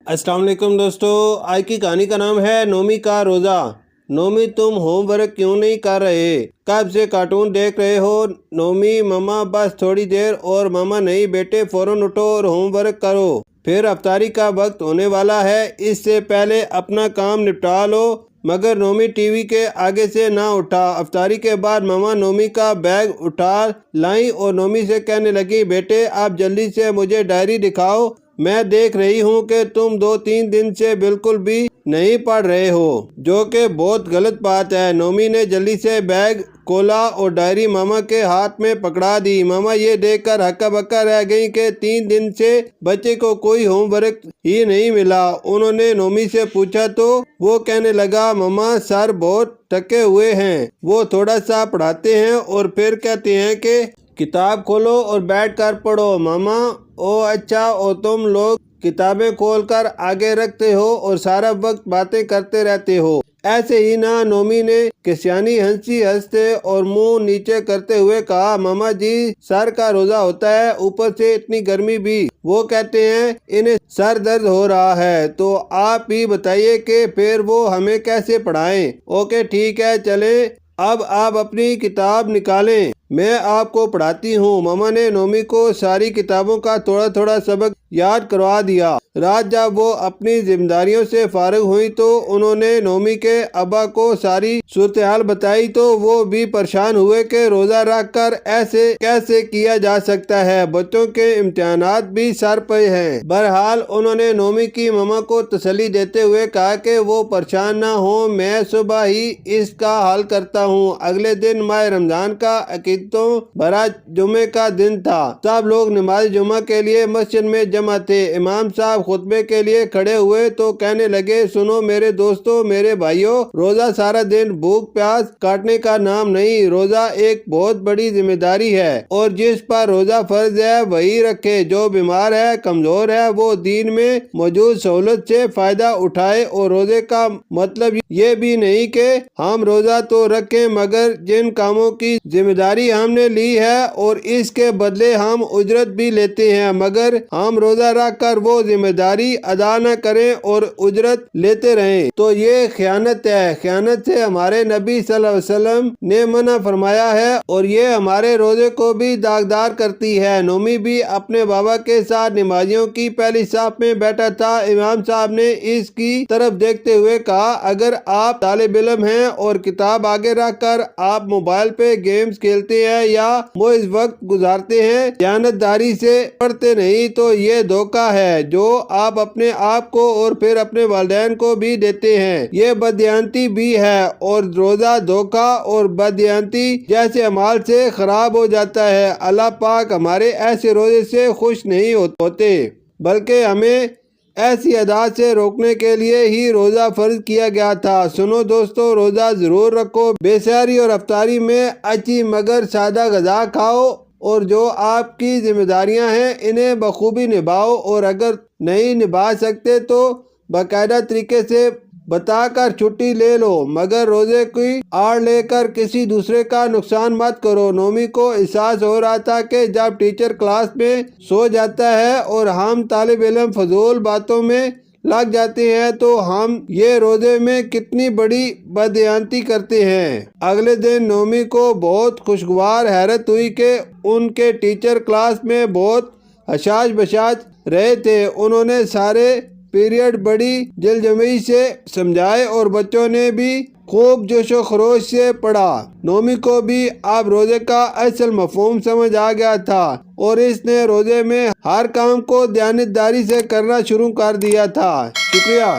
अस्सलाम वालेकुम दोस्तों, आज की कहानी का नाम है नोमी का रोज़ा। नोमी, तुम होमवर्क क्यों नहीं कर रहे? कब से कार्टून देख रहे हो? नोमी, मम्मा बस थोड़ी देर और। मम्मा, नहीं बेटे, फ़ौरन उठो और होमवर्क करो, फिर अफ्तारी का वक्त होने वाला है, इससे पहले अपना काम निपटा लो। मगर नोमी टीवी के आगे से ना उठा। अफ्तारी के बाद मम्मा नोमी का बैग उठा लाई और नोमी से कहने लगी, बेटे आप जल्दी से मुझे डायरी दिखाओ। मैं देख रही हूँ कि तुम 2-3 दिन से बिल्कुल भी नहीं पढ़ रहे हो, जो कि बहुत गलत बात है। नोमी ने जल्दी से बैग खोला और डायरी मामा के हाथ में पकड़ा दी। मामा ये देखकर हक्का बक्का रह गई कि 3 दिन से बच्चे को कोई होमवर्क ही नहीं मिला। उन्होंने नोमी से पूछा तो वो कहने लगा, मामा सर बहुत थके हुए हैं, वो थोड़ा सा पढ़ाते हैं और फिर कहते हैं कि किताब खोलो और बैठकर पढ़ो। मामा, ओ अच्छा, और तुम लोग किताबें खोलकर आगे रखते हो और सारा वक्त बातें करते रहते हो, ऐसे ही ना? नोमी ने किस्यानी हंसी हंसते और मुंह नीचे करते हुए कहा, मामा जी सर का रोजा होता है, ऊपर से इतनी गर्मी भी। वो कहते हैं इन्हें सर दर्द हो रहा है, तो आप ही बताइए कि फिर वो हमें कैसे पढ़ाएं। ओके ठीक है, चले अब आप अपनी किताब निकालें, मैं आपको पढ़ाती हूँ। मामा ने नोमी को सारी किताबों का थोड़ा थोड़ा सबक याद करवा दिया। रात जब वो अपनी जिम्मेदारियों से फारिग हुई तो उन्होंने नोमी के अब्बा को सारी सूरत हाल बताई, तो वो भी परेशान हुए कि रोजा रख कर ऐसे कैसे किया जा सकता है, बच्चों के इम्तिहानात भी सर पे हैं। बहरहाल उन्होंने नोमी की मामा को तसल्ली देते हुए कहा कि वो परेशान ना हो, मैं सुबह ही इसका हल करता हूँ। अगले दिन माह रमजान का अकीदतों भरा जुमे का दिन था। सब लोग नमाज जुमा के लिए मस्जिद में जमा थे। इमाम साहब खुतबे के लिए खड़े हुए तो कहने लगे, सुनो मेरे दोस्तों, मेरे भाइयों, रोजा सारा दिन भूख प्यास काटने का नाम नहीं। रोजा एक बहुत बड़ी जिम्मेदारी है और जिस पर रोजा फर्ज है वही रखे। जो बीमार है, कमजोर है, वो दीन में मौजूद सहूलत से फायदा उठाए। और रोजे का मतलब ये भी नहीं कि हम रोजा तो रखें, मगर जिन कामों की जिम्मेदारी हमने ली है और इसके बदले हम उजरत भी लेते हैं, मगर हम रोजा रख कर वो जिम्मेदारी अदा न करें और उजरत लेते रहें, तो ये खयानत है। खयानत से हमारे नबी सल्लल्लाहु अलैहि वसल्लम ने मना फरमाया है और ये हमारे रोजे को भी दागदार करती है। नोमी भी अपने बाबा के साथ नमाजियों की पहली साफ में बैठा था। इमाम साहब ने इसकी तरफ देखते हुए कहा, अगर आप तालिब इल्म हैं और किताब आगे रख कर आप मोबाइल पे गेम्स खेलते हैं या मुइज़ वक्त गुजारते हैं, दयानतदारी से पढ़ते नहीं, तो ये धोखा है जो आप अपने आप को और फिर अपने वालिदैन को भी देते हैं। ये बददियानती भी है और रोजा धोखा और बददियानती जैसे अमाल से खराब हो जाता है। अल्लाह पाक हमारे ऐसे रोजे से खुश नहीं होते, बल्कि हमें ऐसी अदा से रोकने के लिए ही रोजा फर्ज किया गया था। सुनो दोस्तों, रोजा जरूर रखो। बेसहारी और अफ्तारी में अच्छी मगर सादा गजा खाओ और जो आपकी जिम्मेदारियां हैं इन्हें बखूबी निभाओ, और अगर नहीं निभा सकते तो बाकायदा तरीके से बताकर छुट्टी ले लो, मगर रोजे की आड़ लेकर किसी दूसरे का नुकसान मत करो। नोमी को एहसास हो रहा था कि जब टीचर क्लास में सो जाता है और हम तालिब इल्म फजूल बातों में लग जाते हैं, तो हम ये रोजे में कितनी बड़ी बददियानती करते हैं। अगले दिन नोमी को बहुत खुशगवार हैरत हुई कि उनके टीचर क्लास में बहुत हशाश बशाश रहे थे। उन्होंने सारे पीरियड बड़ी जलजमी से समझाए और बच्चों ने भी खूब जोशो खरोश से पढ़ा। नोमी को भी अब रोजे का असल मफहूम समझ आ गया था और इसने रोजे में हर काम को दयानतदारी से करना शुरू कर दिया था। शुक्रिया।